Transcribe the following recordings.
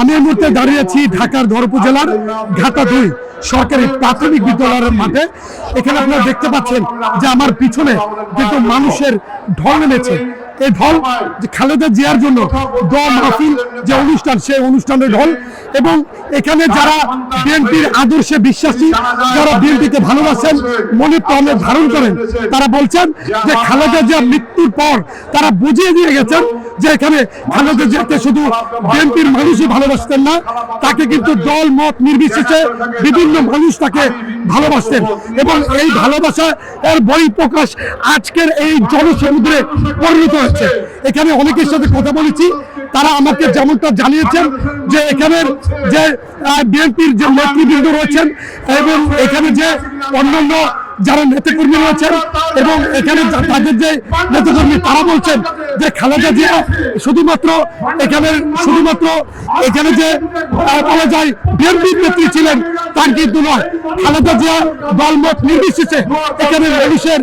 আমি এই মুহূর্তে দাঁড়িয়ে আছি ঢাকার ধর উপজেলার ঘাটা 2 সরকারি প্রাথমিক বিদ্যালয়ের মাঠে। এখানে আপনারা দেখতে পাচ্ছেন যে আমার পিছনে কিন্তু মানুষের ঢল নেমেছে। এই ঢল যে খালেদা জিয়ার জন্য দোয়া মাহফিল যে অনুষ্ঠান, সেই অনুষ্ঠানের ঢল। এবং এখানে যারা বিএনপির আদর্শে বিশ্বাসী, যারা বিএনপিকে ভালোবাসেন, মনে প্রাণে ধারণ করেন, তারা বলছেন যে খালেদা জিয়া মৃত্যুর পর তারা বুঝিয়ে দিয়ে গেছেন যে এখানে খালেদা জিয়াকে শুধু বিএনপির মানুষই ভালোবাসতেন না, তাকে কিন্তু দল মত নির্বিশেষে বিভিন্ন মানুষ তাকে ভালোবাসতেন। এবং এই ভালোবাসা এর বহিঃপ্রকাশ আজকের এই জনসমুদ্রে পরিণত হয়েছে। এখানে অনেকের সাথে কথা বলেছি, তারা আমাকে যেমনটা জানিয়েছেন যে এখানের যে বিএনপির যে নেতৃবৃন্দ রয়েছেন এবং এখানে যে অন্যান্য যারা নেতাকর্মী রয়েছেন এবং এখানে তাদের যে নেতাকর্মী, তারা বলছেন যে খালেদা জিয়া শুধুমাত্র এখানে যে বলা যায় বিএনপির নেত্রী ছিলেন তার কিন্তু নয়, খালেদা জিয়া দলমত নির্বিশেষে এখানে মানুষের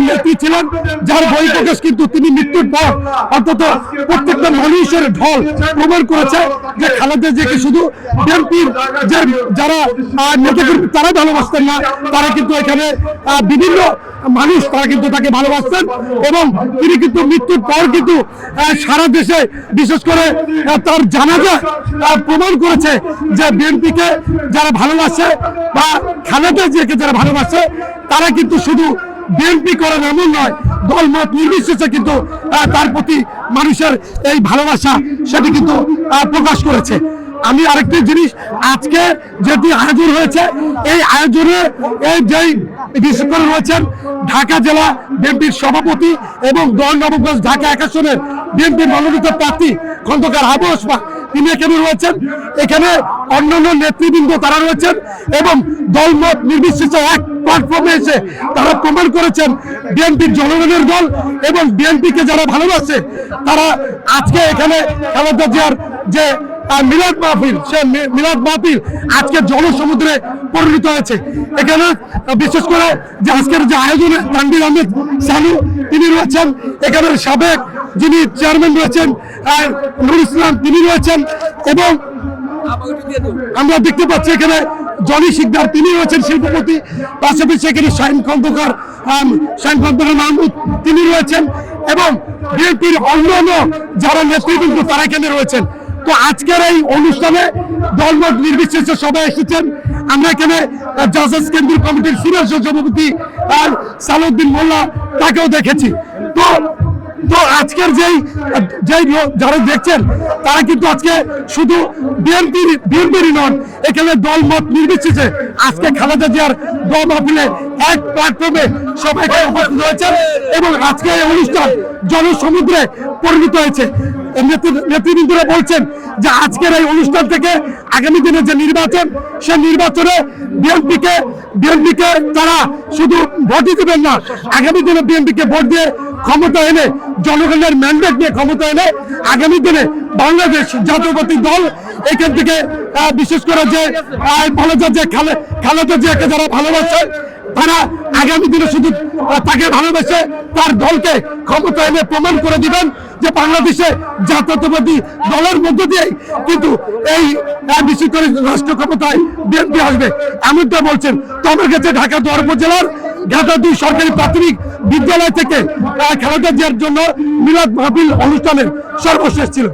নেত্রী ছিলেন, যার বহিঃপ্রকাশ কিন্তু তিনি মৃত্যুর পর অন্তত প্রত্যেকটা মানুষের ঢল প্রমাণ করেছে যে খালেদা জিয়াকে শুধু বিএনপির যে যারা নেতাকর্মী তারা ভালোবাসতেন না, তারা কিন্তু এখানে বিভিন্ন মানুষ তারা কিন্তু তাকে ভালোবাসতেন। এবং তিনি কিন্তু মৃত্যুর পর কিন্তু সারা দেশে বিশেষ করে তার জানাজা প্রমাণ করেছে যে বিএনপিকে যারা ভালোবাসে বা খালেদা জিয়াকে যারা ভালোবাসে তারা কিন্তু শুধু বিএনপি করেন এমন নয়, দলমত নির্বিশেষে কিন্তু তার প্রতি মানুষের এই ভালোবাসা সেটি কিন্তু প্রকাশ করেছে। আমি আরেকটি জিনিস, আজকে যেটি আয়োজন হয়েছে, এই আয়োজনে এই যেই বিশেষ করে রয়েছেন ঢাকা জেলা বিএনপির সভাপতি এবং 10 নবগঞ্জ ঢাকা 1 আসনের বিএনপির মনোনীত প্রার্থী খন্দকার আবু ওসমান, তিনি এখানে রয়েছেন। এখানে অন্যান্য নেতৃবৃন্দ তারা রয়েছেন এবং দলমত নির্বিশেষে এক প্ল্যাটফর্মে এসে তারা প্রমাণ করেছেন বিএনপির জনগণের দল এবং বিএনপিকে যারা ভালোবাসে তারা আজকে এখানে খালেদা জিয়ার যে মিলাদ মাহফিল, সে মিলাদ মাহফিল আজকে জনসমুদ্রে পরিণত হয়েছে। এখানে বিশেষ করে যে আজকের যে আয়োজনে তানভীর আহমেদ সালু তিনি রয়েছেন, এখানে সাবেক যিনি চেয়ারম্যান রয়েছেন নুর ইসলাম তিনি রয়েছেন এবং আমরা দেখতে পাচ্ছি এখানে জনি শিকদার তিনি রয়েছেন শিল্পপতি, পাশাপাশি এখানে শাহিন খন্দকার মাহমুদ তিনি রয়েছেন এবং বিএনপির অন্যান্য যারা নেতৃবৃন্দ তারা এখানে রয়েছেন। তো আজকের এই অনুষ্ঠানে দলমত নির্বিশেষে সবাই এসেছেন। আমরা এখানে জাজেস কেন্দ্রীয় কমিটির সিনিয়র সভাপতি সালাউদ্দিন মোল্লা তাকেও দেখেছি। তো আজকের যেই যারা দেখছেন তারা কিন্তু আজকে শুধু বিএনপিরই নন, এখানে দলমত নির্বিশেষে আজকে খালেদা জিয়ার দোয়া মাহফিলে এক প্ল্যাটফর্মে সবাই উপস্থিত হয়েছেন এবং আজকে এই অনুষ্ঠান জনসমুদ্রে পরিণত হয়েছে। নেতৃবৃন্দরা বলছেন যে আজকের এই অনুষ্ঠান থেকে আগামী দিনে যে নির্বাচন, সে নির্বাচনে বিএনপিকে তারা শুধু ভোটই দেবেন না, আগামী দিনে বিএনপিকে ভোট দিয়ে ক্ষমতা এনে জনগণের ম্যান্ডেট নিয়ে ক্ষমতা এনে আগামী দিনে বাংলাদেশ জাতীয়তাবাদী দল এখান থেকে বিশেষ করে যে বলা যায় যে খালেদা জিয়াকে যারা ভালোবাসে তারা আগামী দিনে শুধু তাকে ভালোবেসে তার দলকে ক্ষমতা এনে প্রমাণ করে দিবেন যে বাংলাদেশে জাতীয়তাবাদী দলের মধ্য দিয়েই কিন্তু এই বিশেষ করে রাষ্ট্র ক্ষমতায় বিএনপি আসবে, এমনটা বলছেন। তো আমার কাছে ঢাকা 10 উপজেলার ঘাটা 2 সরকারি প্রাথমিক বিদ্যালয় থেকে খালেদা জিয়ার জন্য মিলাদ মাহফিল অনুষ্ঠানের সর্বশেষ ছিল।